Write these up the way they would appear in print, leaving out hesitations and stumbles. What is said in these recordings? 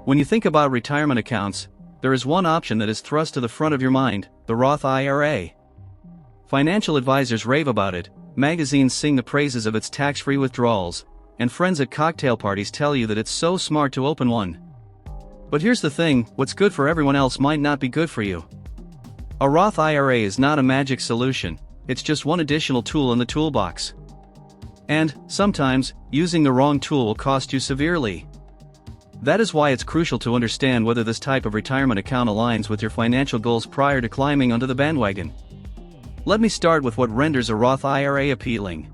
When you think about retirement accounts, there is one option that is thrust to the front of your mind: the Roth IRA. Financial advisors rave about it, magazines sing the praises of its tax-free withdrawals, and friends at cocktail parties tell you that it's so smart to open one. But here's the thing: what's good for everyone else might not be good for you. A Roth IRA is not a magic solution, it's just one additional tool in the toolbox. And, sometimes, using the wrong tool will cost you severely. That is why it's crucial to understand whether this type of retirement account aligns with your financial goals prior to climbing onto the bandwagon. Let me start with what renders a Roth IRA appealing.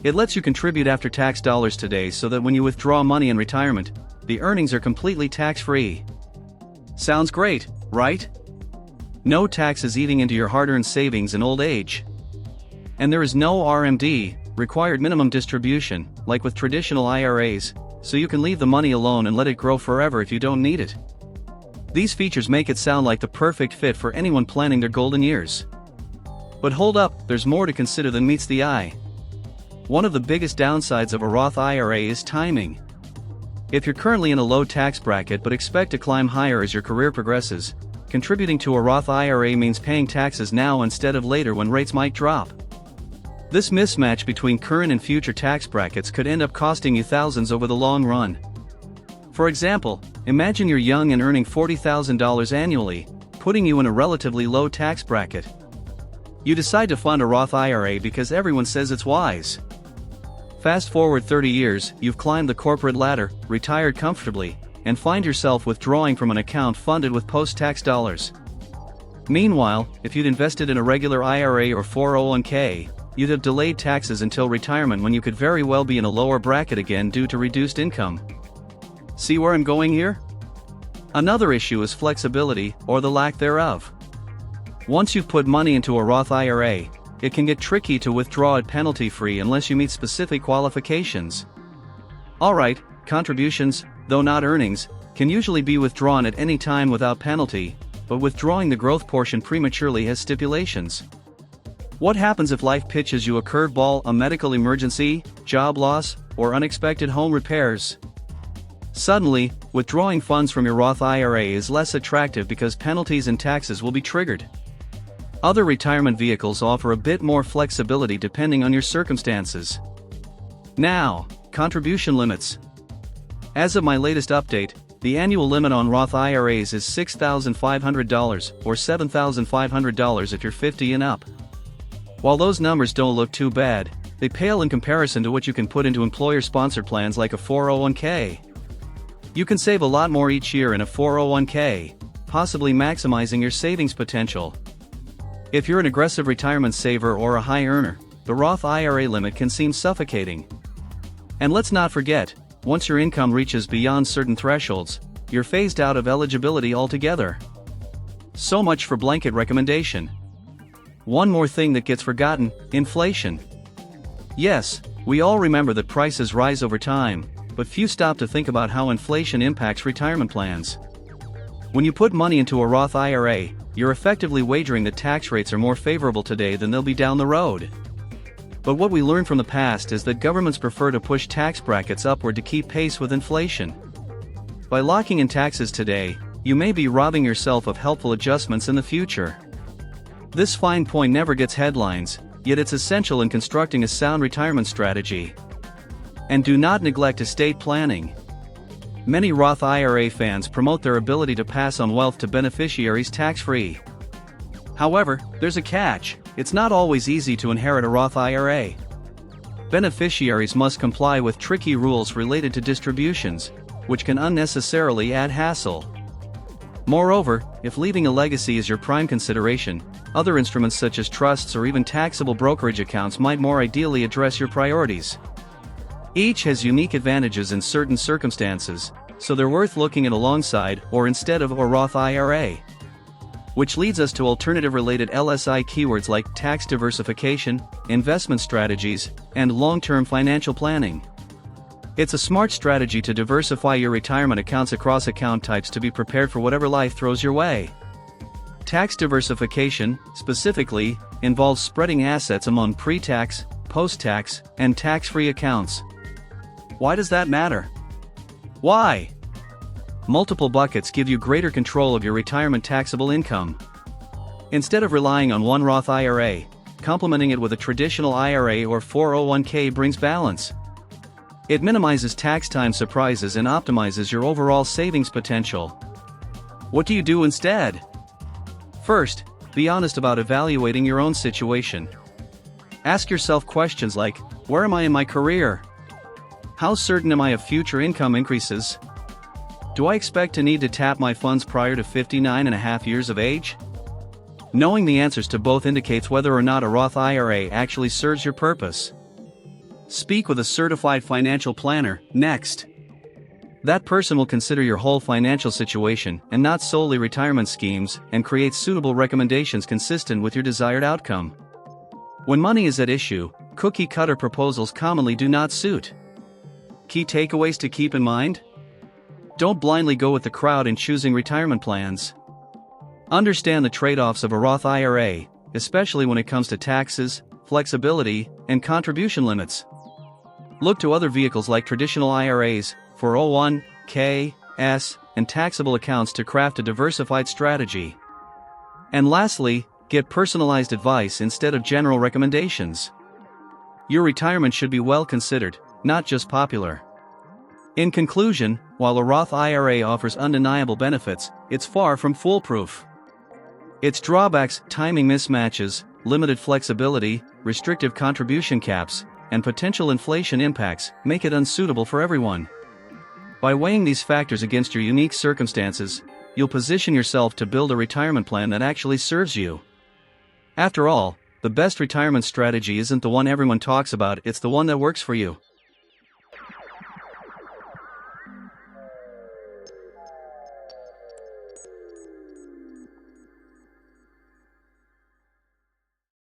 It lets you contribute after-tax dollars today so that when you withdraw money in retirement, the earnings are completely tax-free. Sounds great, right? No taxes eating into your hard-earned savings in old age. And there is no RMD, required minimum distribution, like with traditional IRAs, so you can leave the money alone and let it grow forever if you don't need it. These features make it sound like the perfect fit for anyone planning their golden years. But hold up, there's more to consider than meets the eye. One of the biggest downsides of a Roth IRA is timing. If you're currently in a low tax bracket but expect to climb higher as your career progresses, contributing to a Roth IRA means paying taxes now instead of later when rates might drop. This mismatch between current and future tax brackets could end up costing you thousands over the long run. For example, imagine you're young and earning $40,000 annually, putting you in a relatively low tax bracket. You decide to fund a Roth IRA because everyone says it's wise. Fast forward 30 years, you've climbed the corporate ladder, retired comfortably, and find yourself withdrawing from an account funded with post-tax dollars. Meanwhile, if you'd invested in a regular IRA or 401k, you'd have delayed taxes until retirement when you could very well be in a lower bracket again due to reduced income. See where I'm going here? Another issue is flexibility, or the lack thereof. Once you've put money into a Roth IRA, it can get tricky to withdraw it penalty-free unless you meet specific qualifications. Alright, contributions, though not earnings, can usually be withdrawn at any time without penalty, but withdrawing the growth portion prematurely has stipulations. What happens if life pitches you a curveball, a medical emergency, job loss, or unexpected home repairs? Suddenly, withdrawing funds from your Roth IRA is less attractive because penalties and taxes will be triggered. Other retirement vehicles offer a bit more flexibility depending on your circumstances. Now, contribution limits. As of my latest update, the annual limit on Roth IRAs is $6,500 or $7,500 if you're 50 and up. While those numbers don't look too bad, they pale in comparison to what you can put into employer-sponsored plans like a 401k. You can save a lot more each year in a 401k, possibly maximizing your savings potential. If you're an aggressive retirement saver or a high earner, the Roth IRA limit can seem suffocating. And let's not forget, once your income reaches beyond certain thresholds, you're phased out of eligibility altogether. So much for blanket recommendation. One more thing that gets forgotten: inflation. Yes, we all remember that prices rise over time, but few stop to think about how inflation impacts retirement plans. When you put money into a Roth IRA, you're effectively wagering that tax rates are more favorable today than they'll be down the road. But what we learned from the past is that governments prefer to push tax brackets upward to keep pace with inflation. By locking in taxes today, you may be robbing yourself of helpful adjustments in the future. This fine point never gets headlines, yet it's essential in constructing a sound retirement strategy. And do not neglect estate planning. Many Roth IRA fans promote their ability to pass on wealth to beneficiaries tax-free. However, there's a catch: it's not always easy to inherit a Roth IRA. Beneficiaries must comply with tricky rules related to distributions, which can unnecessarily add hassle. Moreover, if leaving a legacy is your prime consideration, other instruments such as trusts or even taxable brokerage accounts might more ideally address your priorities. Each has unique advantages in certain circumstances, so they're worth looking at alongside or instead of a Roth IRA. Which leads us to alternative-related LSI keywords like tax diversification, investment strategies, and long-term financial planning. It's a smart strategy to diversify your retirement accounts across account types to be prepared for whatever life throws your way. Tax diversification, specifically, involves spreading assets among pre-tax, post-tax, and tax-free accounts. Why does that matter? Why? Multiple buckets give you greater control of your retirement taxable income. Instead of relying on one Roth IRA, complementing it with a traditional IRA or 401k brings balance. It minimizes tax time surprises and optimizes your overall savings potential. What do you do instead? First, be honest about evaluating your own situation. Ask yourself questions like, where am I in my career? How certain am I of future income increases? Do I expect to need to tap my funds prior to 59.5 years of age? Knowing the answers to both indicates whether or not a Roth IRA actually serves your purpose. Speak with a certified financial planner. Next, that person will consider your whole financial situation and not solely retirement schemes, and create suitable recommendations consistent with your desired outcome. When money is at issue, cookie-cutter proposals commonly do not suit. Key takeaways to keep in mind? Don't blindly go with the crowd in choosing retirement plans. Understand the trade-offs of a Roth IRA, especially when it comes to taxes, flexibility, and contribution limits. Look to other vehicles like traditional IRAs, 401k, and taxable accounts to craft a diversified strategy. And lastly, get personalized advice instead of general recommendations. Your retirement should be well considered, not just popular. In conclusion, while a Roth IRA offers undeniable benefits, it's far from foolproof. Its drawbacks, timing mismatches, limited flexibility, restrictive contribution caps, and potential inflation impacts, make it unsuitable for everyone. By weighing these factors against your unique circumstances, you'll position yourself to build a retirement plan that actually serves you. After all, the best retirement strategy isn't the one everyone talks about, it's the one that works for you.